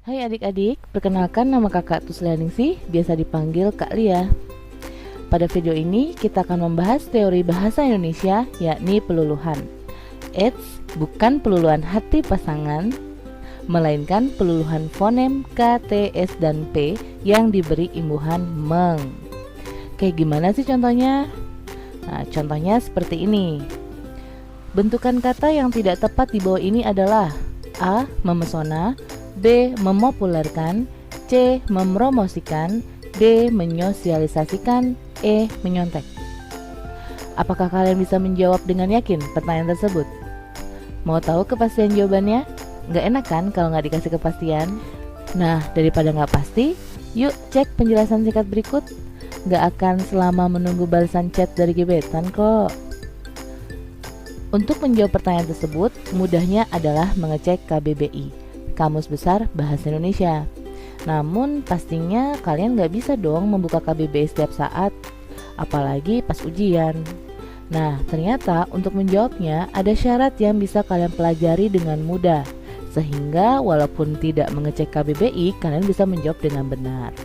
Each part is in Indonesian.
Hai adik-adik, perkenalkan nama kakak Tuslianingsih, biasa dipanggil Kak Lia. Pada video ini kita akan membahas teori bahasa Indonesia, yakni peluluhan. Eits, bukan peluluhan hati pasangan, melainkan peluluhan fonem K, T, S, dan P yang diberi imbuhan meng. Kayak gimana sih contohnya? Nah, contohnya seperti ini. Bentukan kata yang tidak tepat di bawah ini adalah A. Memesona, B. Memopulerkan, C. Mempromosikan, D. Menyosialisasikan, E. Menyontek. Apakah kalian bisa menjawab dengan yakin pertanyaan tersebut? Mau tahu kepastian jawabannya? Nggak enak kan kalau nggak dikasih kepastian? Nah, daripada nggak pasti, yuk cek penjelasan singkat berikut. Nggak akan selama menunggu balasan chat dari gebetan kok. Untuk menjawab pertanyaan tersebut, mudahnya adalah mengecek KBBI, Kamus Besar Bahasa Indonesia. Namun pastinya kalian nggak bisa dong membuka KBBI setiap saat, apalagi pas ujian. Nah, ternyata untuk menjawabnya ada syarat yang bisa kalian pelajari dengan mudah, sehingga walaupun tidak mengecek KBBI, kalian bisa menjawab dengan benar.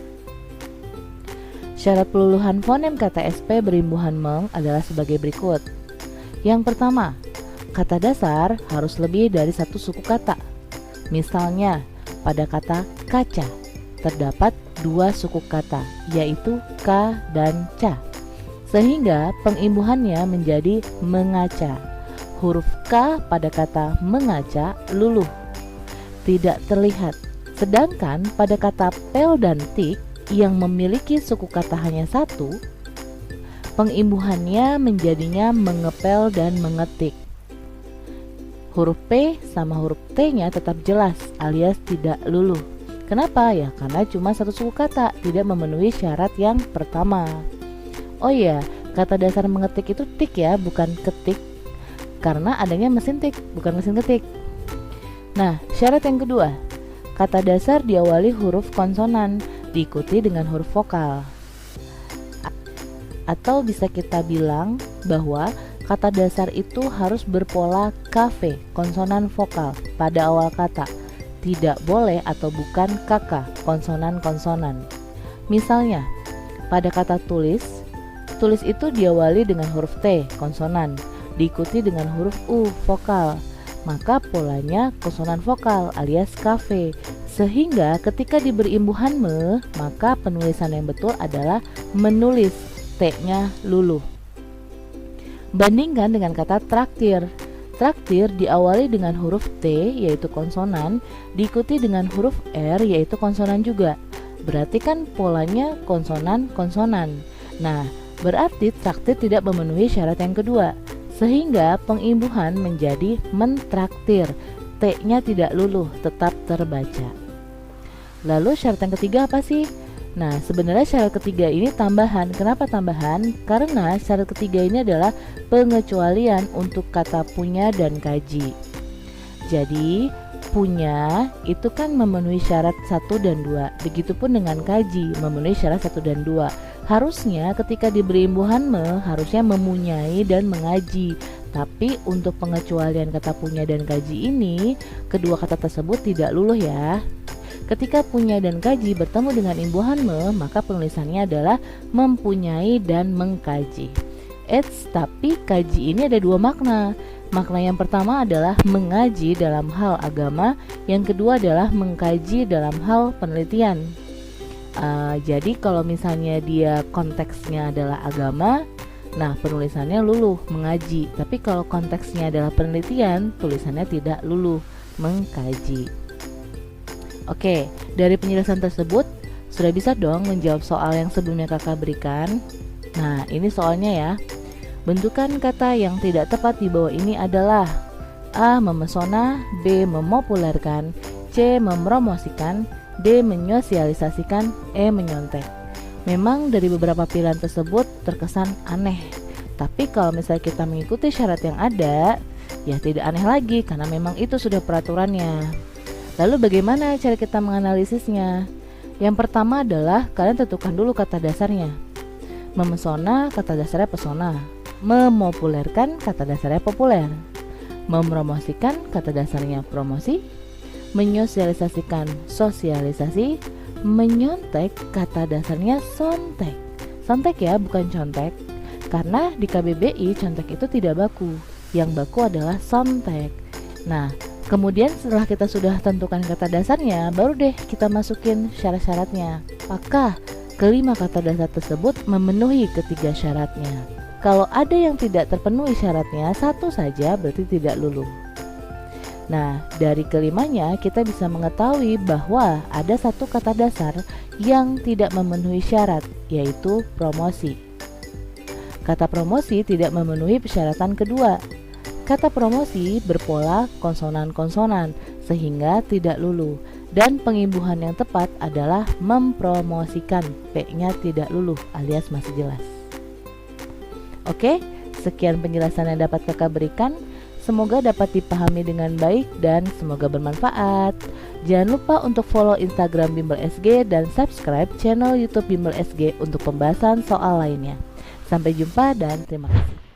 Syarat peluluhan fonem kata SP berimbuhan meng adalah sebagai berikut. Yang pertama, kata dasar harus lebih dari satu suku kata. Misalnya, pada kata kaca terdapat dua suku kata, yaitu ka dan ca, sehingga pengimbuhannya menjadi mengaca. Huruf K pada kata mengaca luluh, tidak terlihat. Sedangkan pada kata pel dan tik yang memiliki suku kata hanya satu, pengimbuhannya menjadinya mengepel dan mengetik. Huruf P sama huruf T-nya tetap jelas alias tidak luluh. Kenapa? Ya karena cuma satu suku kata, tidak memenuhi syarat yang pertama. Oh iya, kata dasar mengetik itu tik ya, bukan ketik. Karena adanya mesin tik, bukan mesin ketik. Nah, syarat yang kedua, kata dasar diawali huruf konsonan, diikuti dengan huruf vokal. Atau bisa kita bilang bahwa kata dasar itu harus berpola KV, konsonan vokal, pada awal kata. Tidak boleh atau bukan KK, konsonan-konsonan. Misalnya, pada kata tulis, tulis itu diawali dengan huruf T, konsonan, diikuti dengan huruf U, vokal. Maka polanya konsonan vokal alias KV. Sehingga ketika diberi imbuhan me, maka penulisan yang betul adalah menulis, T-nya luluh. Bandingkan dengan kata traktir. Traktir diawali dengan huruf T yaitu konsonan, diikuti dengan huruf R yaitu konsonan juga. Berarti kan polanya konsonan-konsonan. Nah, berarti traktir tidak memenuhi syarat yang kedua, sehingga pengimbuhan menjadi mentraktir. T-nya tidak luluh, tetap terbaca. Lalu syarat yang ketiga apa sih? Nah, sebenarnya syarat ketiga ini tambahan. Kenapa tambahan? Karena syarat ketiga ini adalah pengecualian untuk kata punya dan kaji. Jadi, punya itu kan memenuhi syarat 1 dan 2. Begitupun dengan kaji, memenuhi syarat 1 dan 2. Harusnya ketika diberi imbuhan me, harusnya mempunyai dan mengaji. Tapi untuk pengecualian kata punya dan kaji ini, kedua kata tersebut tidak luluh ya. Ketika punya dan kaji bertemu dengan imbuhan me, maka penulisannya adalah mempunyai dan mengkaji. Tapi kaji ini ada dua makna. Makna yang pertama adalah mengaji dalam hal agama, yang kedua adalah mengkaji dalam hal penelitian. Jadi kalau misalnya dia konteksnya adalah agama, nah penulisannya luluh, mengaji. Tapi kalau konteksnya adalah penelitian, tulisannya tidak luluh, mengkaji. Oke, dari penjelasan tersebut sudah bisa dong menjawab soal yang sebelumnya kakak berikan. Nah, ini soalnya ya. Bentukan kata yang tidak tepat di bawah ini adalah A. Memesona, B. Memopulerkan, C. Mempromosikan, D. Menyosialisasikan, E. Menyontek. Memang dari beberapa pilihan tersebut terkesan aneh. Tapi kalau misalnya kita mengikuti syarat yang ada, ya tidak aneh lagi karena memang itu sudah peraturannya. Lalu bagaimana cara kita menganalisisnya? Yang pertama adalah kalian tentukan dulu kata dasarnya. Memesona, kata dasarnya pesona. Memopulerkan, kata dasarnya populer. Mempromosikan, kata dasarnya promosi. menyosialisasikan sosialisasi, menyontek kata dasarnya sontek. Sontek ya, bukan contek. Karena di KBBI contek itu tidak baku, yang baku adalah sontek. Nah, kemudian setelah kita sudah tentukan kata dasarnya, baru deh kita masukin syarat-syaratnya. Apakah kelima kata dasar tersebut memenuhi ketiga syaratnya? Kalau ada yang tidak terpenuhi syaratnya, satu saja berarti tidak luluh. Nah, dari kelimanya kita bisa mengetahui bahwa ada satu kata dasar yang tidak memenuhi syarat, yaitu promosi. Kata promosi tidak memenuhi persyaratan kedua. Kata promosi berpola konsonan-konsonan sehingga tidak luluh, dan pengimbuhan yang tepat adalah mempromosikan. P-nya tidak luluh alias masih jelas. Oke, sekian penjelasan yang dapat kakak berikan. Semoga dapat dipahami dengan baik dan semoga bermanfaat. Jangan lupa untuk follow Instagram Bimbel SG dan subscribe channel YouTube Bimbel SG untuk pembahasan soal lainnya. Sampai jumpa dan terima kasih.